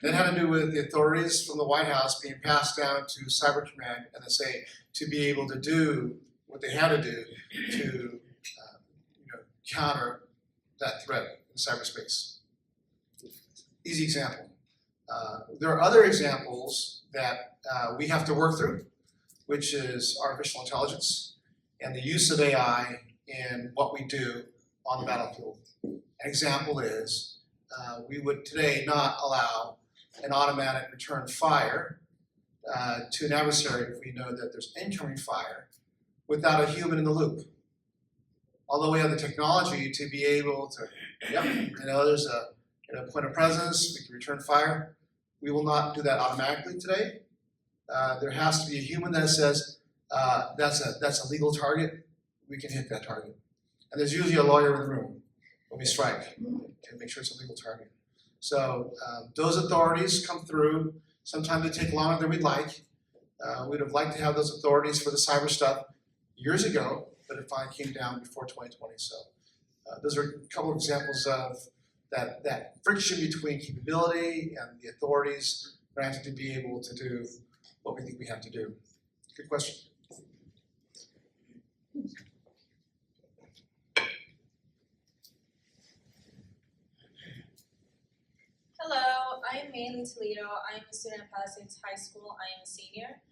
That had to do with the authorities from the White House being passed down to Cyber Command and NSA to be able to do what they had to do to counter that threat in cyberspace. Easy example. There are other examples that we have to work through, which is artificial intelligence and the use of AI in what we do on the battlefield. An example is we would today not allow an automatic return fire to an adversary if we know that there's incoming fire without a human in the loop. Although we have the technology to be able to, there's a point of presence, we can return fire. We will not do that automatically today. There has to be a human that says that's a legal target. We can hit that target, and there's usually a lawyer in the room when we strike to make sure it's a legal target. So those authorities come through. Sometimes they take longer than we'd like. We'd have liked to have those authorities for the cyber stuff years ago, but it finally came down before 2020. So those are a couple of examples of that friction between capability and the authorities granted to be able to do what we think we have to do. Good question. Hello, I am Mainly Toledo. I am a student at Palisades High School. I am a senior.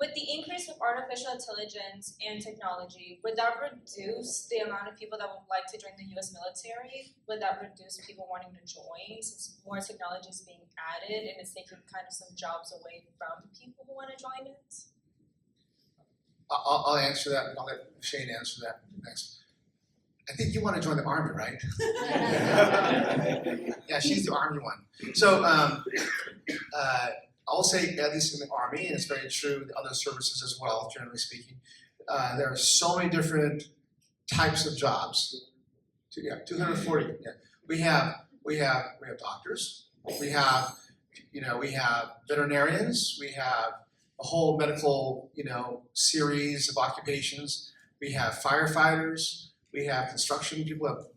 With the increase of artificial intelligence and technology, would that reduce the amount of people that would like to join the U.S. military? Would that reduce people wanting to join since more technology is being added and it's taking kind of some jobs away from people who want to join it? I'll answer that, and I'll let Shane answer that next. I think you want to join the Army, right? Yeah, she's the Army one. So I'll say, at least in the Army, and it's very true with other services as well, generally speaking, there are so many different types of jobs. 240. Yeah. We have doctors. We have veterinarians. We have a whole medical series of occupations. We have firefighters. We have construction people.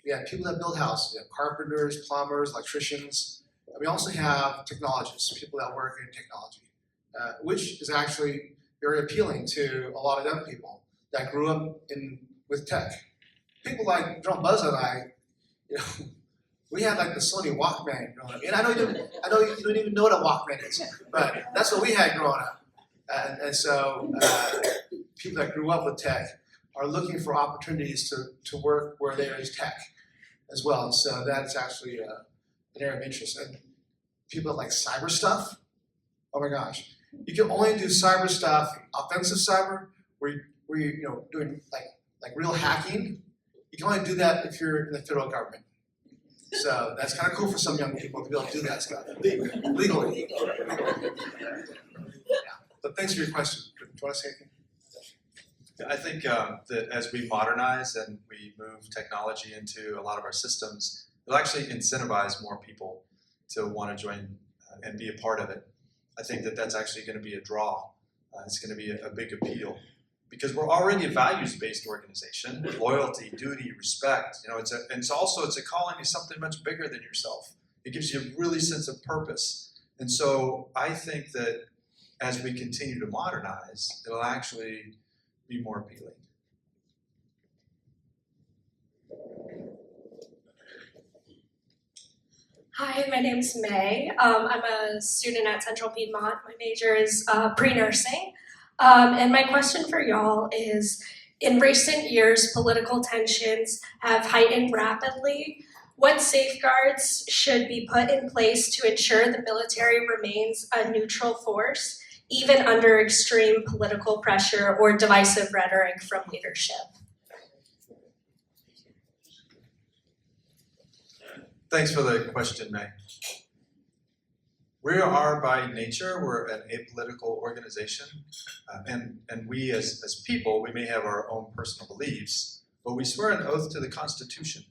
We have people that build houses. We have carpenters, plumbers, electricians. We also have technologists, people that work in technology, which is actually very appealing to a lot of young people that grew up with tech. People like Buzza and I, we had like the Sony Walkman growing up. And I know you don't even know what a Walkman is, but that's what we had growing up. And so people that grew up with tech are looking for opportunities to work where there is tech as well. And so that's actually an area of interest. And people that like cyber stuff, oh my gosh. You can only do cyber stuff, offensive cyber, where you're doing like real hacking. You can only do that if you're in the federal government. So that's kind of cool for some young people to be able to do that stuff legally. Yeah. But thanks for your question. Do you want to say anything? I think that as we modernize and we move technology into a lot of our systems, it'll actually incentivize more people to want to join and be a part of it. I think that that's actually going to be a draw. It's going to be a big appeal because we're already a values-based organization. Loyalty, duty, respect. It's a calling to something much bigger than yourself. It gives you a really sense of purpose. And so I think that as we continue to modernize, it'll actually be more appealing. Hi, my name's May. I'm a student at Central Piedmont. My major is pre-nursing. And my question for y'all is, in recent years, political tensions have heightened rapidly. What safeguards should be put in place to ensure the military remains a neutral force, even under extreme political pressure or divisive rhetoric from leadership? Thanks for the question, May. We are by nature, we're an apolitical organization, and we as people, we may have our own personal beliefs, but we swear an oath to the Constitution.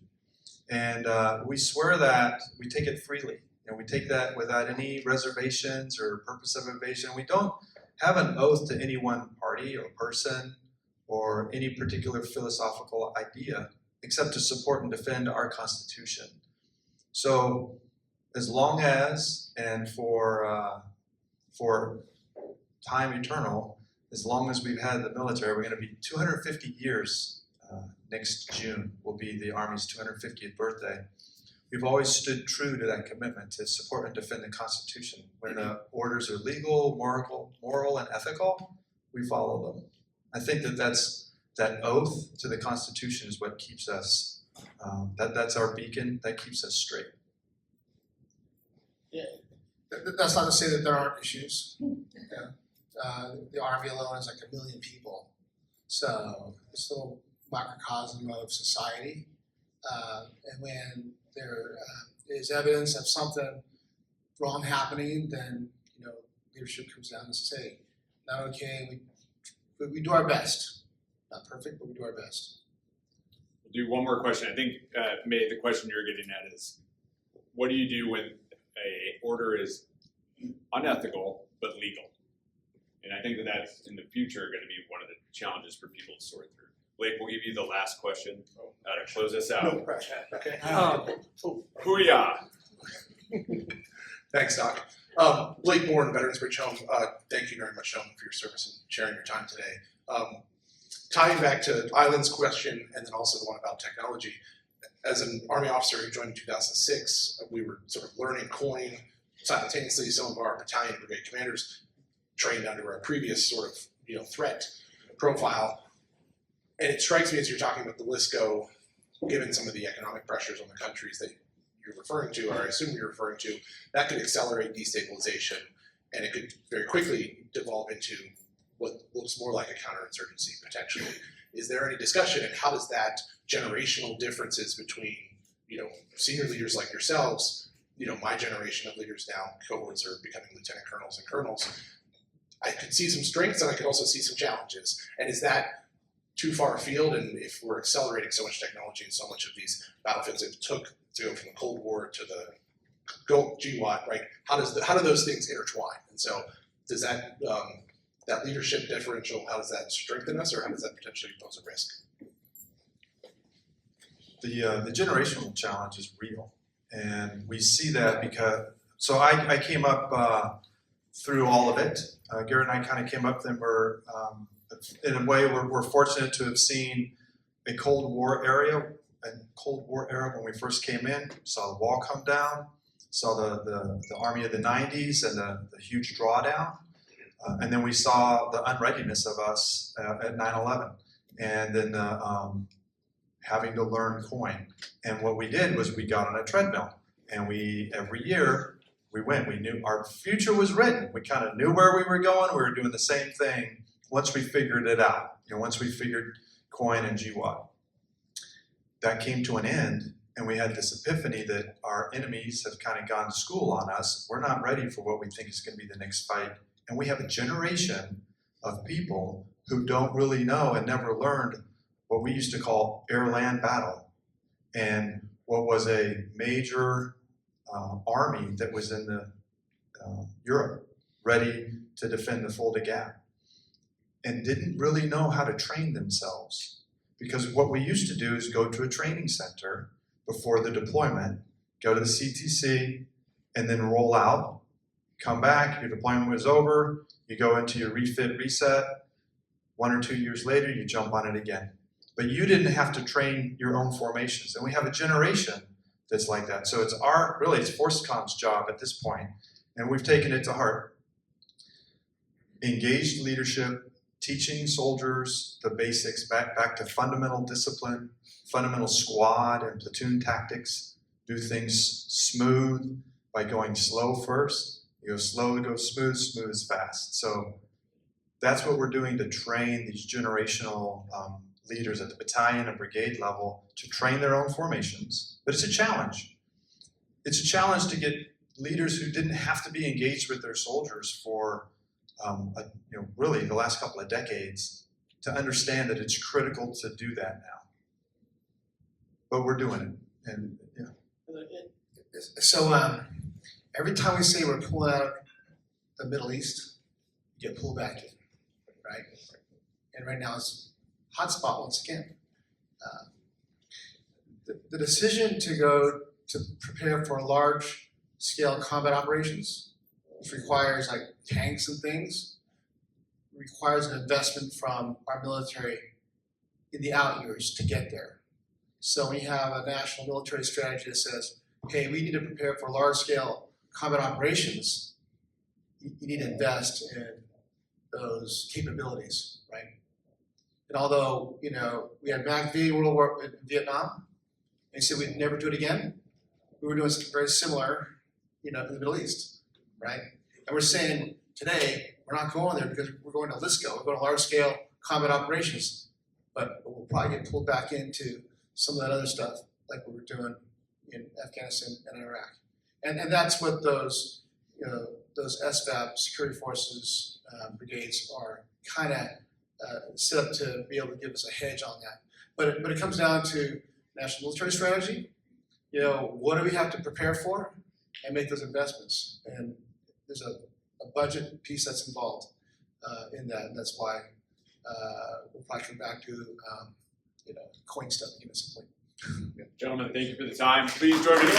And we swear that we take it freely, and we take that without any reservations or purpose of evasion. We don't have an oath to any one party or person or any particular philosophical idea, except to support and defend our Constitution. So as long as, and for time eternal, as long as we've had the military, we're going to be 250 years next June will be the Army's 250th birthday. We've always stood true to that commitment to support and defend the Constitution. When the orders are legal, moral, and ethical, we follow them. I think that oath to the Constitution is what keeps us, that's our beacon, that keeps us straight. That's not to say that there aren't issues. The Army alone is like 1 million people. So it's still a microcosm of society. And when there is evidence of something wrong happening, then leadership comes down and says, hey, not okay, we do our best. Not perfect, but we do our best. We'll do one more question. I think, May, the question you're getting at is, what do you do when a order is unethical but legal? And I think that's in the future going to be one of the challenges for people to sort through. Blake, we'll give you the last question to close us out. No pressure. Okay. Hoo-yah! Thanks, Doc. Blake Moore, Veterans Bridge Home. Thank you very much, gentlemen, for your service and sharing your time today. Tying back to Island's question and then also the one about technology, as an Army officer who joined in 2006, we were sort of learning coin simultaneously. Some of our battalion and brigade commanders trained under a previous sort of threat profile. And it strikes me as you're talking about the LISCO, given some of the economic pressures on the countries that you're referring to, or I assume you're referring to, that could accelerate destabilization, and it could very quickly devolve into what looks more like a counterinsurgency potentially. Is there any discussion, and how does that generational differences between senior leaders like yourselves, my generation of leaders now, cohorts are becoming lieutenant colonels and colonels, I could see some strengths and I could also see some challenges. And is that too far afield? And if we're accelerating so much technology and so much of these battlefields it took to go from the Cold War to the GWAT, right? How do those things intertwine? And so does that that leadership differential, how does that strengthen us, or how does that potentially pose a risk? The generational challenge is real, and we see that because, so I came up through all of it. Garrett and I kind of came up, then we're, in a way, we're fortunate to have seen a Cold War era when we first came in, saw the wall come down, saw the Army of the 90s and the huge drawdown. And then we saw the unreadiness of us at 9/11, and then having to learn coin. And what we did was we got on a treadmill, and every year we went. We knew our future was written. We kind of knew where we were going. We were doing the same thing once we figured it out. Once we figured coin and GWAT. That came to an end, and we had this epiphany that our enemies have kind of gone to school on us. We're not ready for what we think is going to be the next fight. And we have a generation of people who don't really know and never learned what we used to call air-land battle, and what was a major army that was in Europe, ready to defend the Fulda Gap, and didn't really know how to train themselves. Because what we used to do is go to a training center before the deployment, go to the CTC, and then roll out, come back, your deployment was over, you go into your refit reset, 1 or 2 years later, you jump on it again. But you didn't have to train your own formations. And we have a generation that's like that. So it's it's ForceCom's job at this point, and we've taken it to heart. Engaged leadership, teaching soldiers the basics, back to fundamental discipline, fundamental squad and platoon tactics, do things smooth by going slow first. You go slow to go smooth, smooth is fast. So that's what we're doing to train these generational leaders at the battalion and brigade level to train their own formations. But it's a challenge. It's a challenge to get leaders who didn't have to be engaged with their soldiers for really the last couple of decades to understand that it's critical to do that now. But we're doing it, and So every time we say we're pulling out of the Middle East, you get pulled back in, right? And right now it's hotspot once again. The decision to go to prepare for large-scale combat operations, which requires like tanks and things, requires an investment from our military in the out years to get there. So we have a national military strategy that says, hey, we need to prepare for large-scale combat operations. You need to invest in those capabilities, right? And although, we had MACV World War in Vietnam, and said we'd never do it again, we were doing something very similar, in the Middle East, right? And we're saying today, we're not going there because we're going to LISCO, we're going to large-scale combat operations, but we'll probably get pulled back into some of that other stuff like we were doing in Afghanistan and Iraq. And that's what those SVAB security forces brigades are kind of set up to be able to give us a hedge on that. But it comes down to national military strategy. What do we have to prepare for and make those investments? And there's a budget piece that's involved in that, and that's why we'll probably come back to coin stuff at some point. Gentlemen, thank you for the time. Please join me.